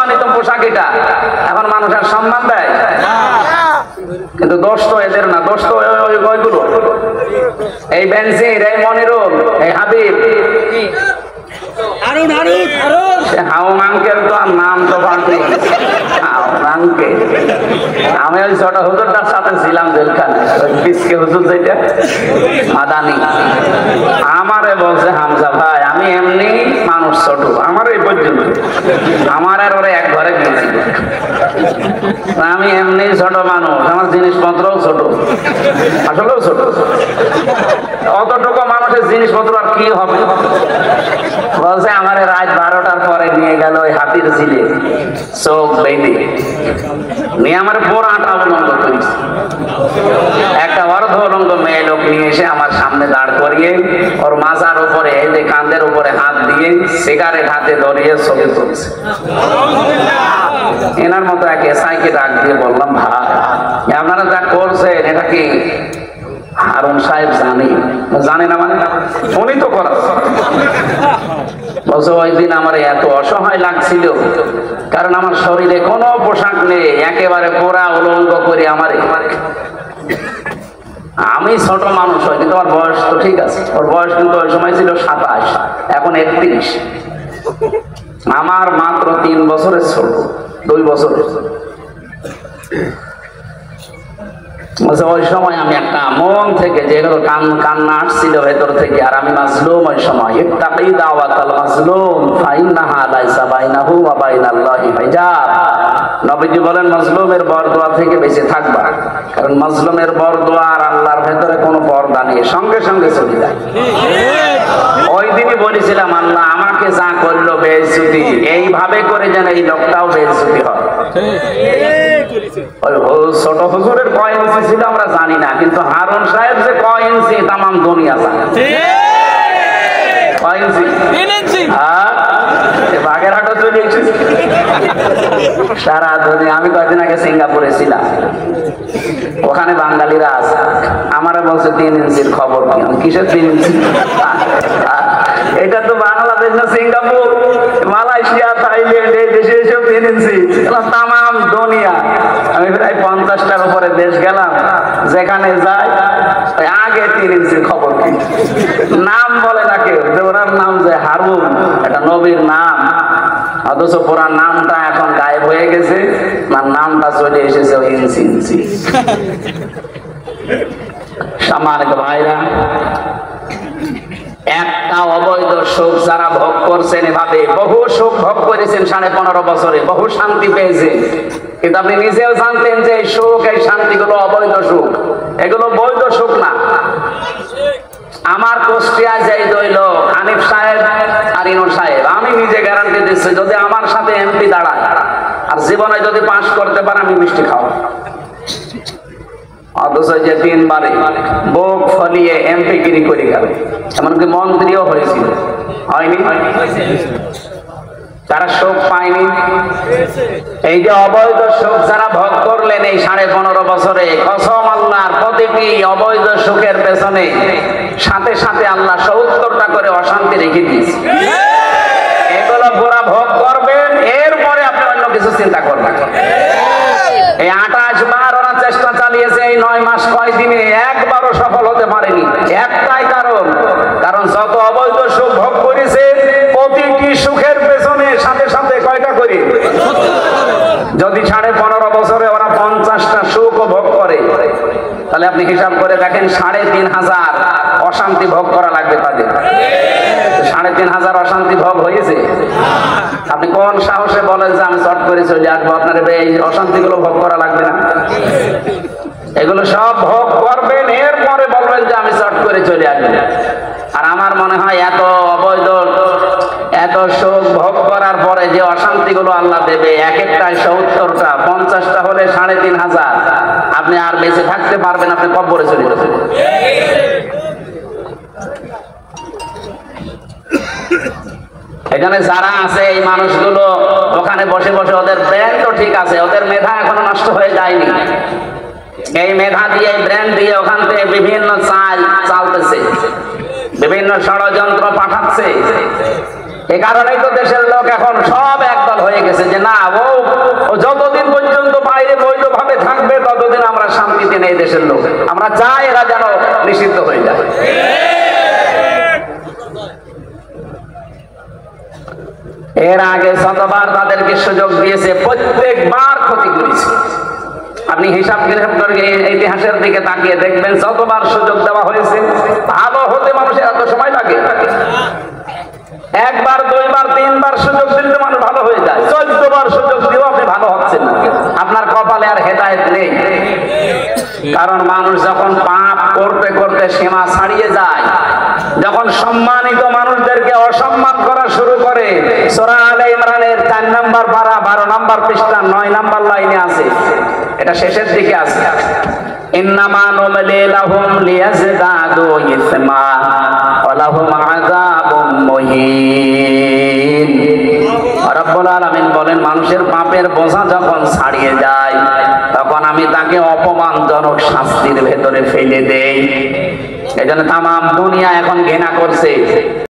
সম্মানিত পোশাক এটা, এখন মানুষ আর সম্মান দেয়। কিন্তু দোষ তো এদের না, দোষ তো ওইগুলো, এই বেনজির, এই মনিরুল, এই হাবিব, হাউন আঙ্কেল তো আর নাম তো পাল্টে। আমি ওই ছোট হুজুরটার সাথে ছিলাম জেলখানে, পিসকে হুজুর যেটা মাদানি, আমারে বলছে হামজা ভাই আমি এমনি মানুষ ছোট, আমার এই পর্যন্ত, আমার আর ওরা এক ঘরে গিয়েছিল, আমি এমনি ছোট মানুষ, আমার জিনিসপত্রও ছোট, আসলেও ছোট, অতটুকু মানুষের জিনিসপত্র আর কি হবে। বলছে আমার রাত 12টার পরে নিয়ে গেল ওই হাতির ঝিলে, চোখ বেঁধে নিয়ে আমার পুরো আটা উলঙ্গ করেছে, একটা অর্ধ উলঙ্গ মেয়ে লোক নিয়ে এসে আমার সামনে দাঁড় করিয়ে ওর মাজার উপরে, এই যে কাঁধের উপরে হাত দিয়ে সিগারেট হাতে ধরিয়ে ছবি তুলছে। এনার মতো এক এসআইকে ডাক দিয়ে বললাম ভাই আপনারা যা করছেন এটা কি হারুন সাহেব জানে না? মানে উনি তো করাচ্ছে। বলছে ওই দিন আমার এত অসহায় লাগছিল, কারণ আমার শরীরে কোনো পোশাক নেই, একেবারে পুরা উলঙ্গ করে আমার, আমি ছোট মানুষ হয় কিন্তু আমার বয়স তো ঠিক আছে, ওর বয়স কিন্তু ওই সময় ছিল 27, এখন 31, আমার মাত্র 3 বছরের ছোট, 2 বছরের। ওই সময় আমি একটা মন থেকে যেগুলো কান্না আসছিল ভেতর থেকে, আর আমি মাজলুম ওই সময়, ইত্তাকি দাওয়াতাল মাজলুম ফাইন্নাহা লাইসা বাইনাহু ওয়া বাইনাল্লাহি হিজাব। নবীজি বলেন মাজলুমের বরদোয়া থেকে বেঁচে থাকবা, কারণ মাজলুমের বরদোয়া আর আল্লাহর ভেতরে কোনো পর্দা নেই, সঙ্গে সঙ্গে চলে যায়। ওই দিনই বলেছিলাম আল্লাহ আমাকে যা করলো বেইজ্জতি, এইভাবে করে যেন এই লোকটাও বেইজ্জতি হয়। ছোট হুজুরের কয় ইঞ্চি ছিল আমরা জানি না, কিন্তু হারুন সাহেব যে কয় ইঞ্চি তামাম দুনিয়া জানে। কয় ইঞ্চি? 3 ইঞ্চি। বাগেরহাটও চলে এসেছি সারা দুনিয়া। আমি কয়েকদিন আগে সিঙ্গাপুরে ছিলাম, ওখানে বাঙালিরা আছে, আমারে বলছে 3 ইঞ্চির খবর কি? কিসের 3 ইঞ্চি? এটা তো বাংলাদেশ না সিঙ্গাপুর, মালয়েশিয়া, থাইল্যান্ড, এই দেশে এসব 3 ইঞ্চি, তামাম দুনিয়া। আমি প্রায় 50টার উপরে দেশ গেলাম, যেখানে যাই আগে 3 ইঞ্চির খবর কি? নাম বলে না কেউ, ওনার নাম যে হারুন, এটা নবীর নাম, অথচ পুরা নামটা এখন গায়েব হয়ে গেছে, নামটা চলে এসেছে ওই ইঞ্চি ইঞ্চি। সম্মানিত ভাইরা, একটা অবৈধ সুখ যারা ভোগ করছেন, এভাবে বহু সুখ ভোগ করেছেন 15.5 বছরে, বহু শান্তি পেয়েছেন, কিন্তু আপনি নিজেও জানতেন যে এই সুখ, এই শান্তিগুলো অবৈধ সুখ, এগুলো বৈধ সুখ না। আমার কুষ্টিয়ায় যাই দইল হানিফ সাহেব আর ইনুর সাহেব, আমি নিজে গ্যারান্টি দিচ্ছি যদি আমার সাথে এমপি দাঁড়ায় আর জীবনে যদি পাশ করতে পারে আমি মিষ্টি খাওয়া। অথচ যে 3 বারে বুক ফলিয়ে এমপি গিরি করে গেল, এমনকি মন্ত্রীও হয়েছিল, হয়নি? তারা সুখ পায়নি। এই যে অবৈধ সুখ যারা ভোগ করলেন এই 15.5 বছরে, কসম আল্লাহর, প্রতিটি অবৈধ সুখের পেছনে সাথে সাথে আল্লাহ 70টা করে অশান্তি রেখে দিয়েছে। এগুলো পুরা ভোগ করবেন, এরপরে আপনি অন্য কিছু চিন্তা করবেন। এই 28 বার ওরা চেষ্টা চালিয়েছে, এই 9 মাস কয়দিনে একবারও সফল হতে পারেনি। একটাই কারণ যত অবৈধ সুখ ভোগ করেছে, প্রতিটি সুখের পেছনে সাথে সাথে কয়টা করে? যদি 15.5 বছরে ওরা 50টা সুখ ভোগ করে, তাহলে আপনি হিসাব করে দেখেন 3500 অশান্তি ভোগ করা লাগবে তাদের। 3500 অশান্তি ভোগ হয়েছে? আপনি কোন সাহসে বলেন যে আমি চট করে চলে আসবো? আপনার এই অশান্তিগুলো ভোগ করা লাগবে না? এগুলো সব ভোগ করবেন, এরপরে বলবেন যে আমি চট করে চলে আসবো। আর আমার মনে হয় এত সুখ ভোগ করার পরে যে অশান্তিগুলো আল্লাহ দেবে, এক একটাই 70টা, 50টা হলে 3500, আপনি আর বেঁচে থাকতে পারবেন, আপনি কবরে চলে যাবেন। এখানে যারা আছে এই মানুষগুলো ওখানে বসে বসে, ওদের ব্রেন তো ঠিক আছে, ওদের মেধা এখনো নষ্ট হয়ে যায়নি। এই মেধা দিয়ে, এই ব্রেন দিয়ে ওখান থেকে বিভিন্ন চালতেছে, বিভিন্ন ষড়যন্ত্র পাঠাচ্ছে। এ কারণেই তো দেশের লোক এখন সব একদল হয়ে গেছে যে না, ও যতদিন পর্যন্ত বাইরে বৈধভাবে থাকবে ততদিন আমরা শান্তিতে নেই। দেশের লোক আমরা চাই এরা যেন নিষিদ্ধ হয়ে যায়। এর আগে শতবার তাদেরকে সুযোগ দিয়েছে, প্রত্যেকবার ক্ষতি করেছে। আপনি হিসাব করে ইতিহাসের দিকে তাকিয়ে দেখবেন যতবার সুযোগ দেওয়া হয়েছে, ভালো হতে মানুষের এত সময় লাগে? একবার, দুইবার, তিনবার সুযোগ দিলে মানুষ ভালো হয়ে যায়। 14 বার সুযোগ দিয়েও আপনি ভালো হচ্ছেন না, আপনার কপালে আর হেদায়েত নেই। কারণ মানুষ যখন পাপ করতে করতে সীমা ছাড়িয়ে যায়, যখন সম্মানিত মানুষদেরকে অসম্মান করা শুরু করে, সূরা আলে ইমরানের 4 নম্বর পারা 12 নম্বর পৃষ্ঠা 9 নম্বর লাইনে আছে, এটা শেষের দিকে আছে, ইন্নামা নুমলি লাহুম লিয়াজদাদু ইসমা ওয়া লাহুম আযাবুম মুহিন। রব্বুল আলামিন বলেন, মানুষের পাপের বোঝা যখন ছাড়িয়ে যায় তখন আমি তাকে অপমানজনক শাস্তির ভেতরে ফেলে দেই। এজন্য তামাম দুনিয়া এখন ঘৃণা করছে।